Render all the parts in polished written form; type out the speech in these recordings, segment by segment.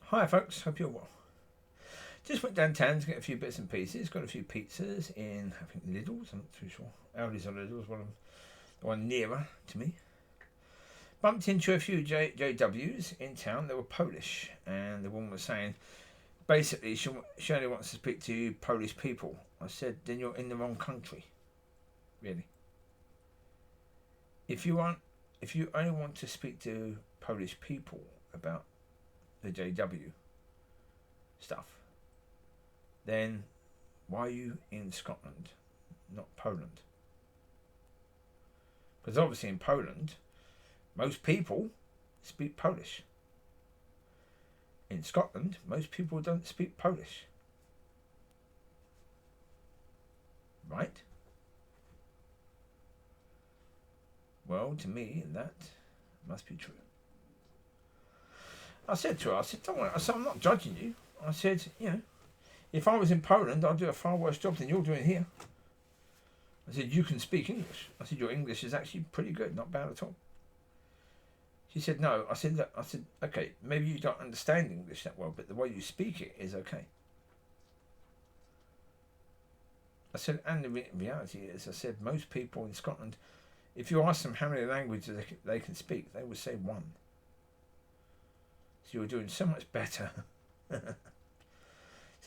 Hi folks, hope you're well. Just went downtown to get a few bits and pieces. Got a few pizzas in, I think, Lidl's, I'm not too sure. Aldi's or Lidl's, the one nearer to me. Bumped into a few JWs in town. They were Polish, and the woman was saying, basically, she only wants to speak to Polish people. I said, then you're in the wrong country. Really. If you only want to speak to Polish people about the JW stuff, then why are you in Scotland, not Poland? Because obviously in Poland, most people speak Polish. In Scotland, most people don't speak Polish. Right? Well, to me, that must be true. I said to her, don't worry, I'm not judging you. I said, if I was in Poland, I'd do a far worse job than you're doing here. I said, you can speak English. I said, your English is actually pretty good, not bad at all. She said, no. I said, okay, maybe you don't understand English that well, but the way you speak it is okay. I said, and the reality is, I said, most people in Scotland, if you ask them how many languages they can speak, they would say one. So you're doing so much better. So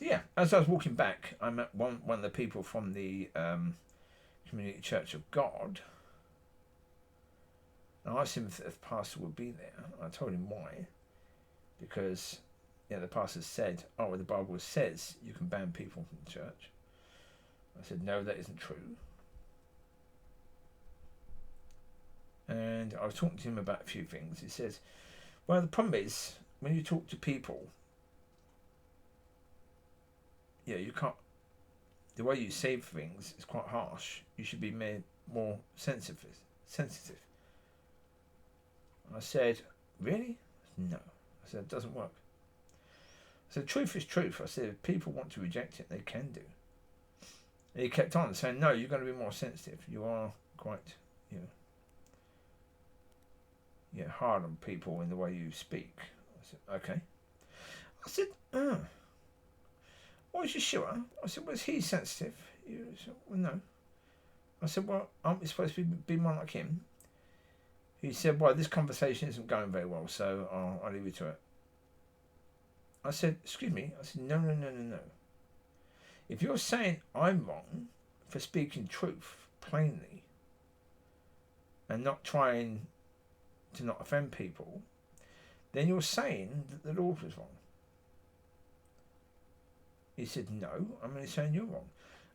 yeah, as I was walking back, I met one of the people from the Community Church of God. And I asked him if the pastor would be there. I told him why. Because the pastor said, the Bible says you can ban people from the church. I said, no, that isn't true. And I was talking to him about a few things. He says, well, the problem is, when you talk to people, you can't, the way you say things is quite harsh. You should be more sensitive. I said, really? No. I said, it doesn't work. I said, truth is truth. I said, if people want to reject it, they can do. And he kept on saying, no, you're going to be more sensitive. You are quite, hard on people in the way you speak. I said, okay. I said, well, is you sure? I said, was he sensitive? He said, well, no. I said, well, aren't we supposed to be more like him? He said, well, this conversation isn't going very well, so I'll leave you to it. I said, excuse me. I said, no. If you're saying I'm wrong for speaking truth plainly and not trying to not offend people, then you're saying that the Lord was wrong. He said, no, I'm only saying you're wrong.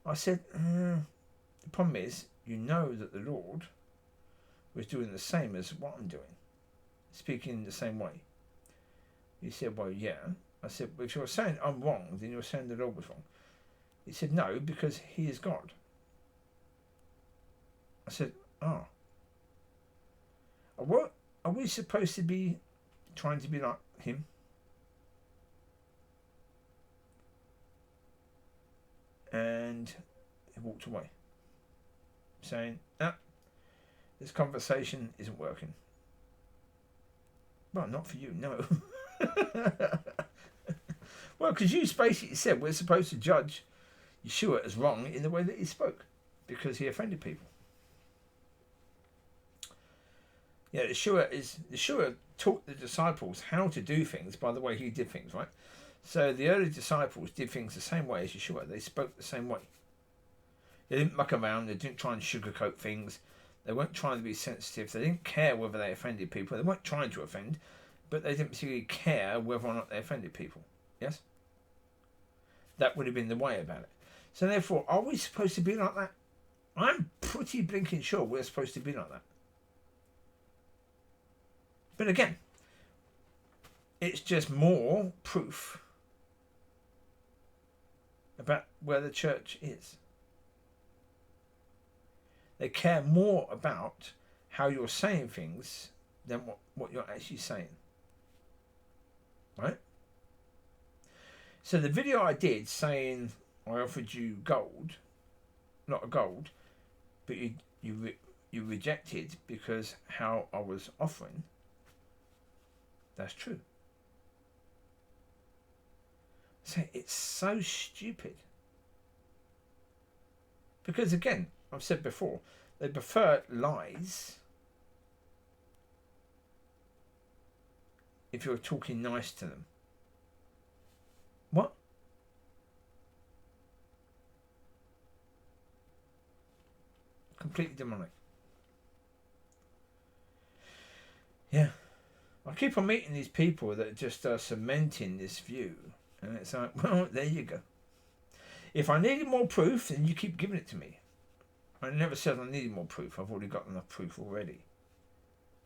I said, the problem is, you know that the Lord was doing the same as what I'm doing, speaking in the same way. He said, well, yeah. I said, well, if you're saying I'm wrong, then you're saying the Lord was wrong. He said, no, because he is God. I said, what are we supposed to be trying to be like him? And he walked away, saying, this conversation isn't working. Well, not for you, no. Well, because you basically said we're supposed to judge Yeshua as wrong in the way that he spoke, because he offended people. Yeshua taught the disciples how to do things by the way he did things, right? So the early disciples did things the same way as Yeshua. They spoke the same way. They didn't muck around. They didn't try and sugarcoat things. They weren't trying to be sensitive. They didn't care whether they offended people. They weren't trying to offend, but they didn't particularly care whether or not they offended people. Yes? That would have been the way about it. So therefore, are we supposed to be like that? I'm pretty blinking sure we're supposed to be like that. But again, it's just more proof about where the church is. They care more about how you're saying things than what you're actually saying. Right? So the video I did saying I offered you gold, not a gold, but you rejected because how I was offering, that's true. say it's so stupid. Because again, I've said before, they prefer lies if you're talking nice to them. What? Completely demonic. Yeah. I keep on meeting these people that just are cementing this view. And it's like, well, there you go. If I needed more proof, then you keep giving it to me. I never said I needed more proof. I've already got enough proof already.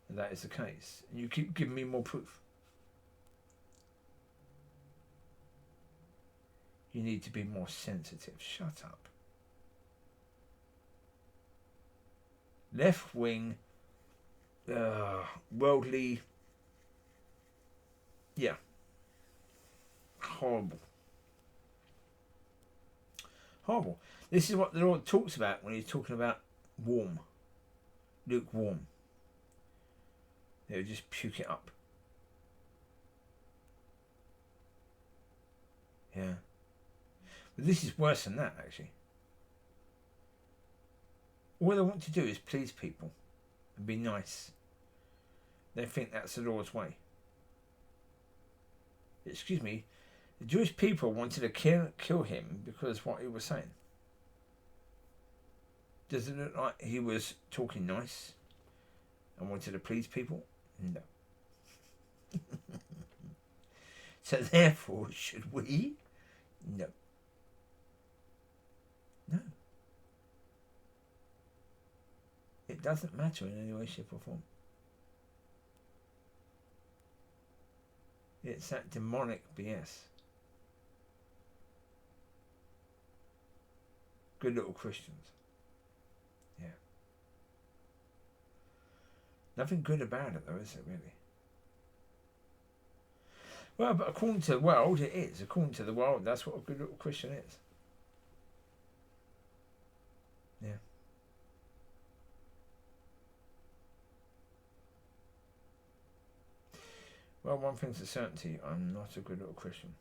And that is the case. And you keep giving me more proof. You need to be more sensitive. Shut up. Left wing, worldly, yeah, horrible. Horrible. This is what the Lord talks about when he's talking about warm, lukewarm. They'll just puke it up. Yeah. But this is worse than that, actually. All they want to do is please people and be nice. They think that's the Lord's way. Excuse me, the Jewish people wanted to kill him because of what he was saying. Does it look like he was talking nice and wanted to please people? No. So therefore, should we? No. No. It doesn't matter in any way, shape or form. It's that demonic BS. Good little Christians. Yeah. Nothing good about it though, is it really? Well, but according to the world, it is. According to the world, that's what a good little Christian is. Yeah. Well, one thing's a certainty, I'm not a good little Christian.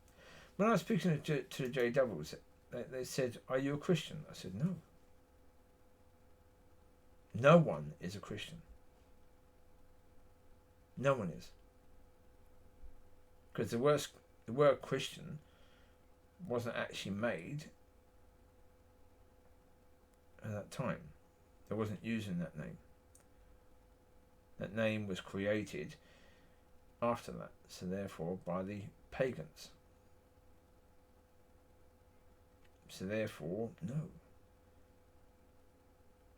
When I was speaking to the J Doubles, they said, are you a Christian? I said, no. No one is a Christian. No one is. Because the word Christian wasn't actually made at that time. They wasn't using that name. That name was created after that, so therefore by the pagans. So therefore, no.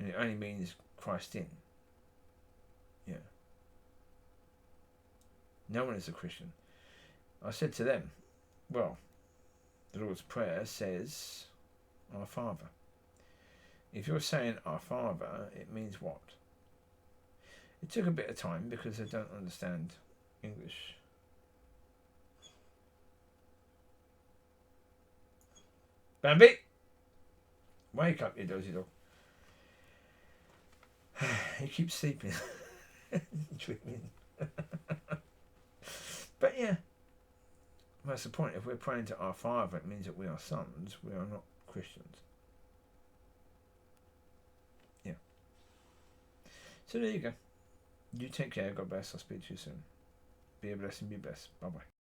And it only means Christ in. Yeah. No one is a Christian. I said to them, well, the Lord's Prayer says, Our Father. If you're saying Our Father, it means what? It took a bit of time because I don't understand English. Bambi! Wake up, you dozy dog. He keeps sleeping. Dreaming. But yeah, that's the point. If we're praying to our Father, it means that we are sons. We are not Christians. Yeah. So there you go. You take care. God bless. I'll speak to you soon. Be a blessing. Be blessed. Bye bye.